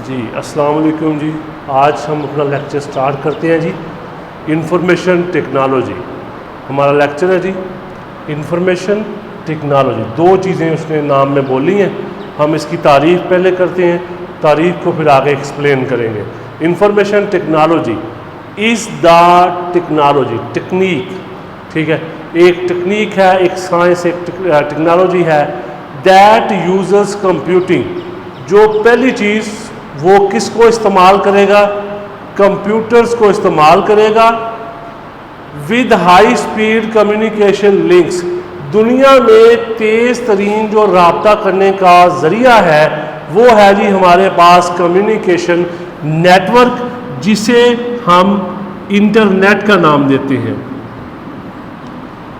جی السلام علیکم جی. آج ہم اپنا لیکچر سٹارٹ کرتے ہیں جی. انفارمیشن ٹیکنالوجی ہمارا لیکچر ہے جی. انفارمیشن ٹیکنالوجی دو چیزیں اس نے نام میں بولی ہیں. ہم اس کی تعریف پہلے کرتے ہیں, تعریف کو پھر آگے ایکسپلین کریں گے. Information technology is the technology, technique, ٹھیک ہے, ایک ٹیکنیک ہے, ایک سائنس, ایک ٹیکنالوجی ہے دیٹ یوزز کمپیوٹنگ. جو پہلی چیز وہ کس کو استعمال کرے گا؟ کمپیوٹرز کو استعمال کرے گا. With high speed communication links, دنیا میں تیز ترین جو رابطہ کرنے کا ذریعہ ہے وہ ہے جی ہمارے پاس کمیونیکیشن نیٹورک, جسے ہم انٹرنیٹ کا نام دیتے ہیں.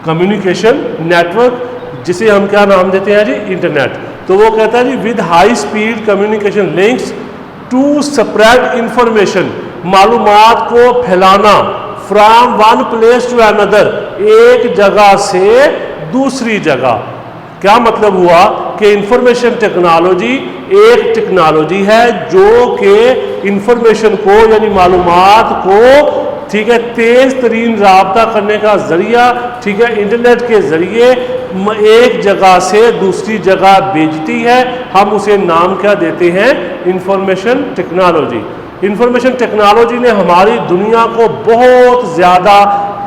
کمیونیکیشن نیٹورک جسے ہم کیا نام دیتے ہیں جی؟ انٹرنیٹ. تو وہ کہتا ہے جی with high speed communication links to spread information, معلومات کو پھیلانا. From one place to another, ایک جگہ سے دوسری جگہ. کیا مطلب ہوا کہ انفارمیشن ٹیکنالوجی ایک ٹیکنالوجی ہے جو کہ انفارمیشن کو یعنی معلومات کو, ٹھیک ہے, تیز ترین رابطہ کرنے کا ذریعہ, ٹھیک ہے, انٹرنیٹ کے ذریعے ایک جگہ سے دوسری جگہ بھیجتی ہے. ہم اسے نام کیا دیتے ہیں؟ Information technology. انفارمیشن ٹیکنالوجی نے ہماری دنیا کو بہت زیادہ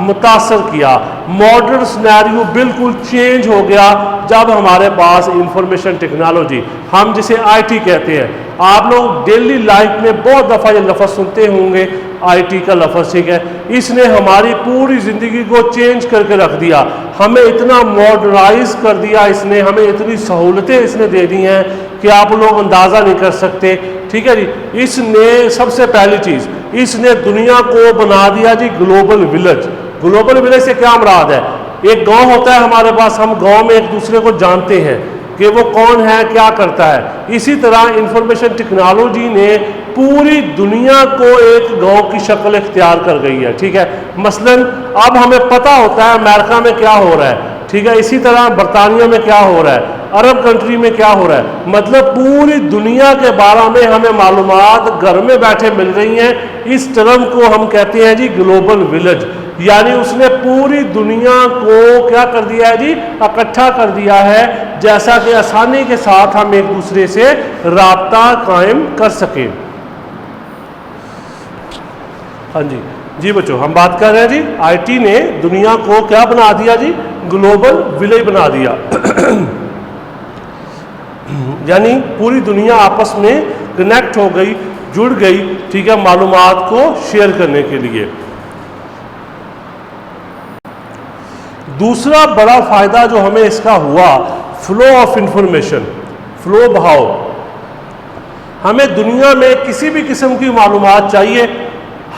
متاثر کیا. ماڈرن سینیریو بالکل چینج ہو گیا جب ہمارے پاس انفارمیشن ٹیکنالوجی, ہم جسے آئی ٹی کہتے ہیں. آپ لوگ ڈیلی لائف میں بہت دفعہ یہ لفظ سنتے ہوں گے, آئی ٹی کا لفظ, ٹھیک ہے. اس نے ہماری پوری زندگی کو چینج کر کے رکھ دیا. ہمیں اتنا ماڈرنائز کر دیا اس نے, ہمیں اتنی سہولتیں اس نے دے دی ہیں کہ آپ لوگ اندازہ نہیں کر سکتے, ٹھیک ہے جی. اس نے سب سے پہلی چیز, اس نے دنیا کو بنا دیا جی گلوبل ولیج. گلوبل ولیج سے کیا مراد ہے؟ ایک گاؤں ہوتا ہے ہمارے پاس, ہم گاؤں میں ایک دوسرے کو جانتے ہیں کہ وہ کون ہے, کیا کرتا ہے. اسی طرح انفارمیشن ٹیکنالوجی نے پوری دنیا کو ایک گاؤں کی شکل اختیار کر گئی ہے, ٹھیک ہے. مثلا اب ہمیں پتہ ہوتا ہے امریکہ میں کیا ہو رہا ہے, ٹھیک ہے. اسی طرح برطانیہ میں کیا ہو رہا ہے, عرب کنٹری میں کیا ہو رہا ہے. مطلب پوری دنیا کے بارے میں ہمیں معلومات گھر میں بیٹھے مل رہی ہیں. اس ٹرم کو ہم کہتے ہیں جی گلوبل ولیج. یعنی اس نے پوری دنیا کو کیا کر دیا ہے جی؟ اکٹھا کر دیا ہے, جیسا کہ آسانی کے ساتھ ہم ایک دوسرے سے رابطہ قائم کر سکیں. ہاں جی جی بچوں, ہم بات کر رہے ہیں جی آئی ٹی نے دنیا کو کیا بنا دیا جی؟ گلوبل ولیج بنا دیا. یعنی پوری دنیا آپس میں کنیکٹ ہو گئی, جڑ گئی, ٹھیک ہے, معلومات کو شیئر کرنے کے لیے. دوسرا بڑا فائدہ جو ہمیں اس کا ہوا, فلو آف انفارمیشن, فلو بہاؤ. ہمیں دنیا میں کسی بھی قسم کی معلومات چاہیے,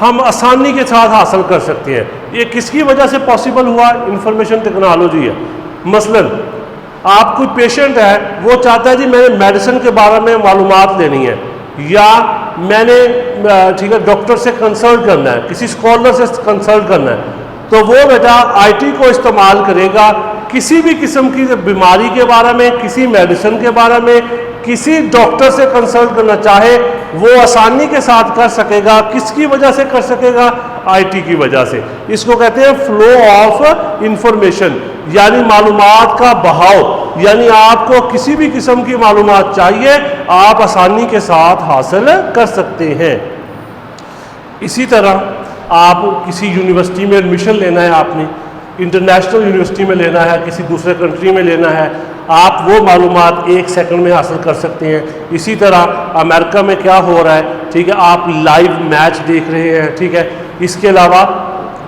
ہم آسانی کے ساتھ حاصل کر سکتے ہیں. یہ کس کی وجہ سے پاسبل ہوا؟ انفارمیشن ٹیکنالوجی ہے. مثلا آپ کوئی پیشنٹ ہے, وہ چاہتا ہے جی میں نے میڈیسن کے بارے میں معلومات لینی ہے, یا میں نے, ٹھیک ہے, ڈاکٹر سے کنسلٹ کرنا ہے, کسی اسکالر سے کنسلٹ کرنا ہے. تو وہ بیٹا آئی ٹی کو استعمال کرے گا. کسی بھی قسم کی بیماری کے بارے میں, کسی میڈیسن کے بارے میں, کسی ڈاکٹر سے کنسلٹ کرنا چاہے وہ آسانی کے ساتھ کر سکے گا. کس کی وجہ سے کر سکے گا؟ آئی ٹی کی وجہ سے. اس کو کہتے ہیں فلو آف انفارمیشن, یعنی معلومات کا بہاؤ. یعنی آپ کو کسی بھی قسم کی معلومات چاہیے, آپ آسانی کے ساتھ حاصل کر سکتے ہیں. اسی طرح آپ کسی یونیورسٹی میں ایڈمیشن لینا ہے, آپ نے انٹرنیشنل یونیورسٹی میں لینا ہے, کسی دوسرے کنٹری میں لینا ہے, آپ وہ معلومات ایک سیکنڈ میں حاصل کر سکتے ہیں. اسی طرح امریکہ میں کیا ہو رہا ہے, ٹھیک ہے, آپ لائیو میچ دیکھ رہے ہیں, ٹھیک ہے. اس کے علاوہ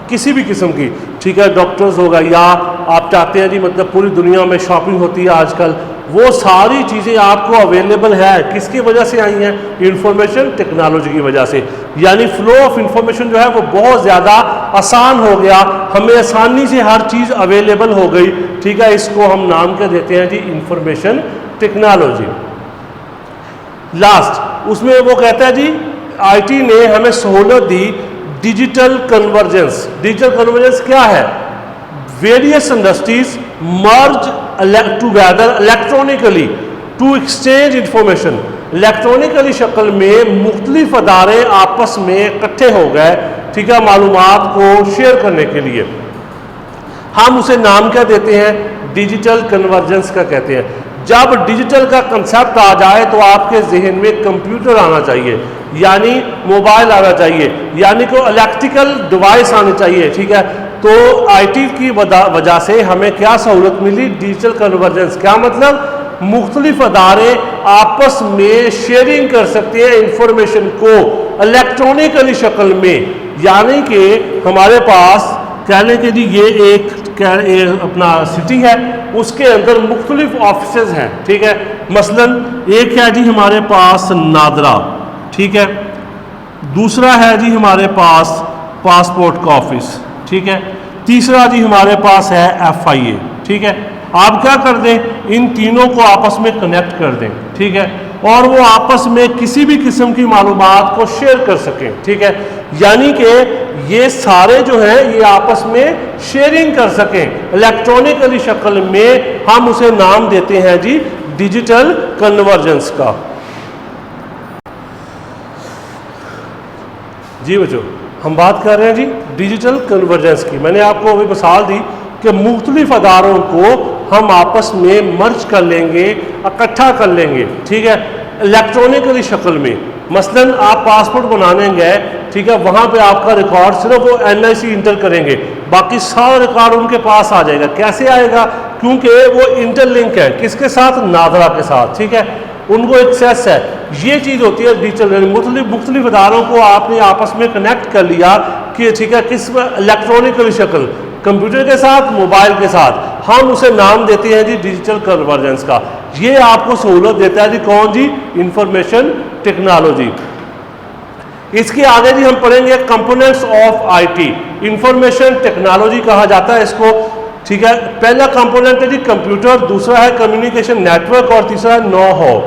کسی بھی قسم کی, ٹھیک ہے, ڈاکٹرز ہوگا, یا آپ چاہتے ہیں جی مطلب پوری دنیا میں شاپنگ ہوتی ہے آج کل, وہ ساری چیزیں آپ کو اویلیبل ہے. کس کی وجہ سے آئی ہیں؟ انفارمیشن ٹیکنالوجی کی وجہ سے. یعنی فلو آف انفارمیشن جو ہے وہ بہت زیادہ آسان ہو گیا, ہمیں آسانی سے ہر چیز اویلیبل ہو گئی, ٹھیک ہے. اس کو ہم نام کیا دیتے ہیں جی؟ Information technology. لاسٹ اس میں وہ کہتا ہے جی آئی ٹی نے ہمیں سہولت دی ڈیجیٹل کنورجنس. ڈیجیٹل کنورجنس کیا ہے؟ Various industries merge together electronically to exchange information. Electronically شکل میں مختلف ادارے آپس میں اکٹھے ہو گئے، ٹھیک ہے، معلومات کو شیئر کرنے کے لیے. ہم اسے نام کیا دیتے ہیں؟ ڈیجیٹل کنورجنس کا کہتے ہیں. جب ڈیجیٹل کا کنسیپٹ آ جائے تو آپ کے ذہن میں کمپیوٹر آنا چاہیے، یعنی موبائل آنا چاہیے، یعنی کوئی الیکٹریکل ڈیوائس آنی چاہیے، ٹھیک ہے. تو آئی ٹی کی وجہ سے ہمیں کیا سہولت ملی؟ Digital convergence. کیا مطلب؟ مختلف ادارے آپس میں شیئرنگ کر سکتے ہیں انفارمیشن کو الیکٹرانکلی شکل میں. یعنی کہ ہمارے پاس کہہ لیں کہ جی یہ ایک اپنا سٹی ہے، اس کے اندر مختلف آفیسز ہیں، ٹھیک ہے. مثلا ایک ہے جی ہمارے پاس نادرا، ٹھیک ہے. دوسرا ہے جی ہمارے پاس پاسپورٹ کا آفس، ٹھیک ہے. تیسرا جی ہمارے پاس ہے ایف آئی اے، ٹھیک ہے. آپ کیا کر دیں؟ ان تینوں کو آپس میں کنیکٹ کر دیں، ٹھیک ہے، اور وہ آپس میں کسی بھی قسم کی معلومات کو شیئر کر سکیں، ٹھیک ہے. یعنی کہ یہ سارے جو ہیں یہ آپس میں شیئرنگ کر سکیں الیکٹرانکلی شکل میں. ہم اسے نام دیتے ہیں جی ڈیجیٹل کنورجنس کا. جی بچوں، ہم بات کر رہے ہیں جی ڈیجیٹل کنورجنس کی. میں نے آپ کو ابھی مثال دی کہ مختلف اداروں کو ہم آپس میں مرج کر لیں گے، اکٹھا کر لیں گے، ٹھیک ہے، الیکٹرانکلی شکل میں. مثلا آپ پاسپورٹ بنانے گئے، ٹھیک ہے، وہاں پہ آپ کا ریکارڈ صرف وہ NIC انٹر کریں گے، باقی سارا ریکارڈ ان کے پاس آ جائے گا. کیسے آئے گا؟ کیونکہ وہ انٹر لنک ہے کس کے ساتھ؟ نادرا کے ساتھ، ٹھیک ہے. ان کو ایکسیس ہے. یہ چیز ہوتی ہے ڈیجیٹل. مختلف اداروں کو آپ نے آپس میں کنیکٹ کر لیا کہ ٹھیک ہے کس الیکٹرانکلی شکل، کمپیوٹر کے ساتھ، موبائل کے ساتھ. ہم اسے نام دیتے ہیں جی ڈیجیٹل کنورجنس کا. یہ آپ کو سہولت دیتا ہے جی کون؟ جی انفارمیشن ٹیکنالوجی. اس کے آگے جی ہم پڑھیں گے components of I T. Information technology کہا جاتا ہے اس کو، ٹھیک ہے. پہلا کمپوننٹ ہے جی کمپیوٹر، دوسرا ہے کمیونیکیشن نیٹ ورک، اور تیسرا ہے نو ہاؤ.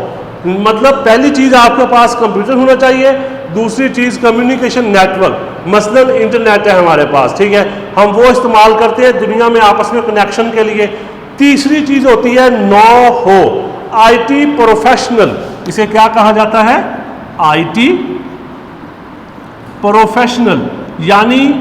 مطلب پہلی چیز آپ کے پاس کمپیوٹر ہونا چاہیے، دوسری چیز کمیونیکیشن نیٹ ورک. مثلا انٹرنیٹ ہے ہمارے پاس، ٹھیک ہے، ہم وہ استعمال کرتے ہیں دنیا میں آپس میں کنیکشن کے لیے. تیسری چیز ہوتی ہے نو ہو، آئی ٹی پروفیشنل. اسے کیا کہا جاتا ہے؟ I T professional. یعنی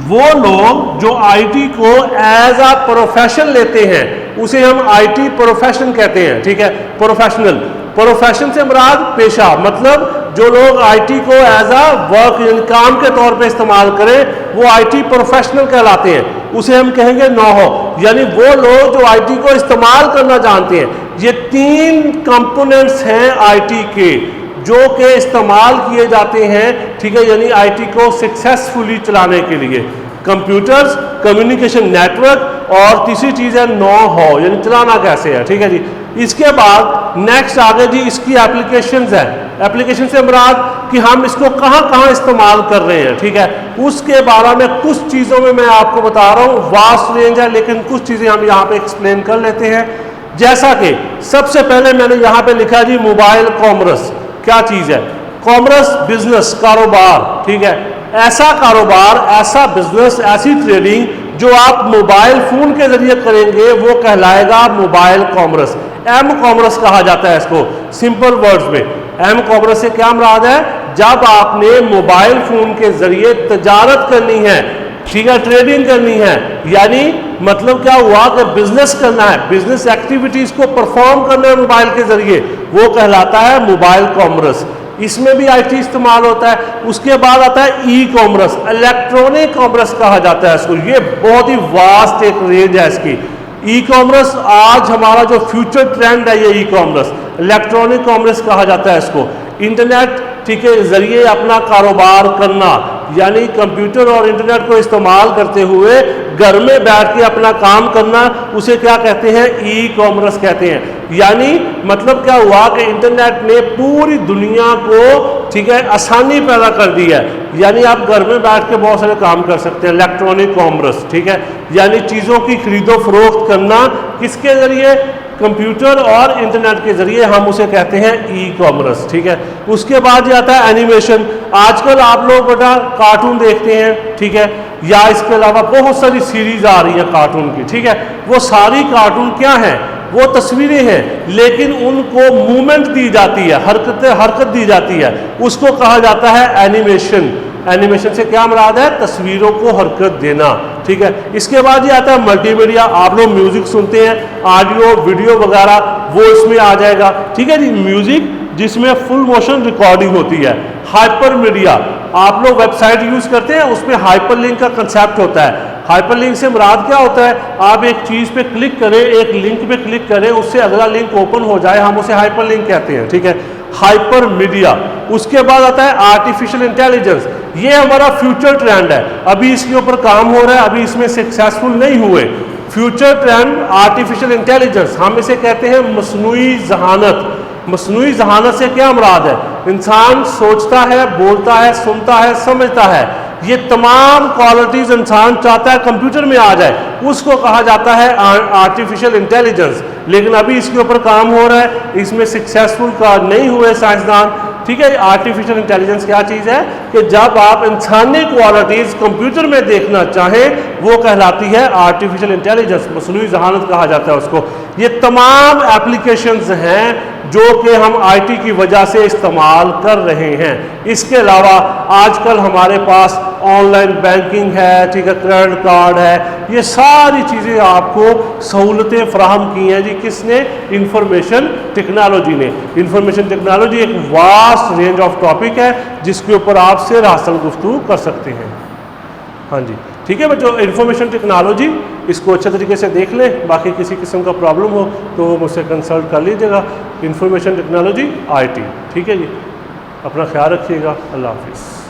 وہ لوگ جو آئی ٹی کو ایز اے پروفیشن لیتے ہیں اسے ہم آئی ٹی پروفیشن کہتے ہیں، ٹھیک ہے. پروفیشنل، پروفیشن سے مراد پیشہ، مطلب جو لوگ آئی ٹی کو ایز اے ورک یعنی کام کے طور پہ استعمال کریں وہ آئی ٹی پروفیشنل کہلاتے ہیں. اسے ہم کہیں گے نو ہو، یعنی وہ لوگ جو آئی ٹی کو استعمال کرنا جانتے ہیں. یہ تین کمپوننٹس ہیں آئی ٹی کے جو کہ استعمال کیے جاتے ہیں، ٹھیک ہے، یعنی آئی ٹی کو سکسیسفلی چلانے کے لیے. کمپیوٹرز، کمیونیکیشن نیٹ ورک، اور تیسری چیز ہے نو ہاؤ یعنی چلانا کیسے ہے، ٹھیک ہے جی. اس کے بعد نیکسٹ آگے جی اس کی اپلیکیشنز ہیں. اپلیکیشن سے مراد کہ ہم اس کو کہاں کہاں استعمال کر رہے ہیں، ٹھیک ہے. اس کے بارے میں کچھ چیزوں میں آپ کو بتا رہا ہوں، واسٹ رینج ہے لیکن کچھ چیزیں ہم یہاں پہ ایکسپلین کر لیتے ہیں. جیسا کہ سب سے پہلے میں نے یہاں پہ لکھا جی موبائل کامرس. کیا چیز ہے؟ کامرس بزنس، کاروبار، ٹھیک ہے. ایسا کاروبار، ایسا بزنس، ایسی ٹریڈنگ جو آپ موبائل فون کے ذریعے کریں گے وہ کہلائے گا موبائل کامرس. ایم کامرس کہا جاتا ہے اس کو سمپل ورڈز میں. ایم کامرس سے کیا مراد ہے؟ جب آپ نے موبائل فون کے ذریعے تجارت کرنی ہے، ٹھیک ہے، ٹریڈنگ کرنی ہے، یعنی مطلب کیا ہوا کہ بزنس کرنا ہے، بزنس ایکٹیویٹیز کو پرفارم کرنا ہے موبائل کے ذریعے، وہ کہلاتا ہے موبائل کامرس. اس میں بھی آئی ٹی استعمال ہوتا ہے. اس کے بعد آتا ہے ای کامرس، الیکٹرانک کامرس کہا جاتا ہے اس کو. یہ بہت ہی واسٹ ایک رینج ہے اس کی. ای کامرس آج ہمارا جو فیوچر ٹرینڈ ہے یہ ای کامرس. الیکٹرانک کامرس کہا جاتا ہے اس کو. انٹرنیٹ، ٹھیک ہے، ذریعے اپنا کاروبار کرنا، یعنی کمپیوٹر اور انٹرنیٹ کو استعمال کرتے ہوئے گھر میں بیٹھ کے اپنا کام کرنا، اسے کیا کہتے ہیں؟ ای کامرس کہتے ہیں. یعنی مطلب کیا ہوا کہ انٹرنیٹ نے پوری دنیا کو، ٹھیک ہے، آسانی پیدا کر دی ہے. یعنی آپ گھر میں بیٹھ کے بہت سارے کام کر سکتے ہیں. الیکٹرانک کامرس، ٹھیک ہے، یعنی چیزوں کی خرید و فروخت کرنا کس کے ذریعے؟ کمپیوٹر اور انٹرنیٹ کے ذریعے. ہم اسے کہتے ہیں ای کامرس، ٹھیک ہے. اس کے بعد یہ آتا ہے اینیمیشن. آج کل آپ لوگ بیٹا کارٹون دیکھتے ہیں، ٹھیک ہے، یا اس کے علاوہ بہت ساری سیریز آ رہی ہیں کارٹون کی، ٹھیک ہے. وہ ساری کارٹون کیا ہیں؟ وہ تصویریں ہیں لیکن ان کو موومنٹ دی جاتی ہے، حرکت دی جاتی ہے، اس کو کہا جاتا ہے اینیمیشن۔ اینیمیشن سے کیا مراد ہے؟ تصویروں کو حرکت دینا، ٹھیک ہے۔ اس کے بعد یہ آتا ہے ملٹی میڈیا، آپ لوگ میوزک سنتے ہیں، آڈیو ویڈیو وغیرہ وہ اس میں آ جائے گا، ٹھیک ہے جی۔ میوزک جس میں فل موشن ریکارڈنگ ہوتی ہے۔ ہائپر میڈیا، آپ لوگ ویب سائٹ یوز کرتے ہیں، اس میں ہائپر لنک کا کنسیپٹ ہوتا ہے۔ ہائپر لنک سے مراد کیا ہوتا ہے؟ آپ ایک چیز پہ کلک کریں، ایک لنک پہ کلک کریں، اس سے اگلا لنک اوپن ہو جائے، ہم اسے ہائپر لنک کہتے ہیں، ٹھیک ہے، ہائپر میڈیا۔ اس کے بعد آتا ہے آرٹیفیشل انٹیلیجنس، یہ ہمارا فیوچر ٹرینڈ ہے، ابھی اس کے اوپر کام ہو رہا ہے، ابھی اس میں سکسیسفل نہیں ہوئے۔ فیوچر ٹرینڈ آرٹیفیشل انٹیلیجنس، ہم اسے کہتے ہیں مصنوعی ذہانت۔ مصنوعی ذہانت سے کیا مراد ہے؟ انسان سوچتا ہے، بولتا ہے، سنتا ہے، سمجھتا ہے، یہ تمام کوالٹیز انسان چاہتا ہے کمپیوٹر میں آ جائے، اس کو کہا جاتا ہے آرٹیفیشل انٹیلیجنس۔ لیکن ابھی اس کے اوپر کام ہو رہا ہے، اس میں سکسیسفل کا نہیں ہوئے سائنسدان، ٹھیک ہے۔ آرٹیفیشل انٹیلیجنس کیا چیز ہے کہ جب آپ انسانی کوالٹیز کمپیوٹر میں دیکھنا چاہیں وہ کہلاتی ہے آرٹیفیشل انٹیلیجنس، مصنوعی ذہانت کہا جاتا ہے اس کو۔ یہ تمام ایپلیکیشنز ہیں جو کہ ہم آئی ٹی کی وجہ سے استعمال کر رہے ہیں۔ اس کے علاوہ آج کل ہمارے پاس آن لائن بینکنگ ہے، ٹھیک ہے، کریڈٹ کارڈ ہے، یہ ساری چیزیں آپ کو سہولتیں فراہم کی ہیں جی کس نے؟ انفارمیشن ٹیکنالوجی نے۔ انفارمیشن ٹیکنالوجی ایک واسٹ رینج آف ٹاپک ہے جس کے اوپر آپ سے راسن گفتگو کر سکتے ہیں۔ ہاں جی ٹھیک ہے بچوں، انفارمیشن ٹیکنالوجی اس کو اچھے طریقے سے دیکھ لیں، باقی کسی قسم کا پرابلم ہو تو مجھ سے کنسلٹ کر لیجیے گا۔ انفارمیشن ٹیکنالوجی آئی ٹی، ٹھیک ہے جی، اپنا خیال رکھیے گا، اللہ حافظ۔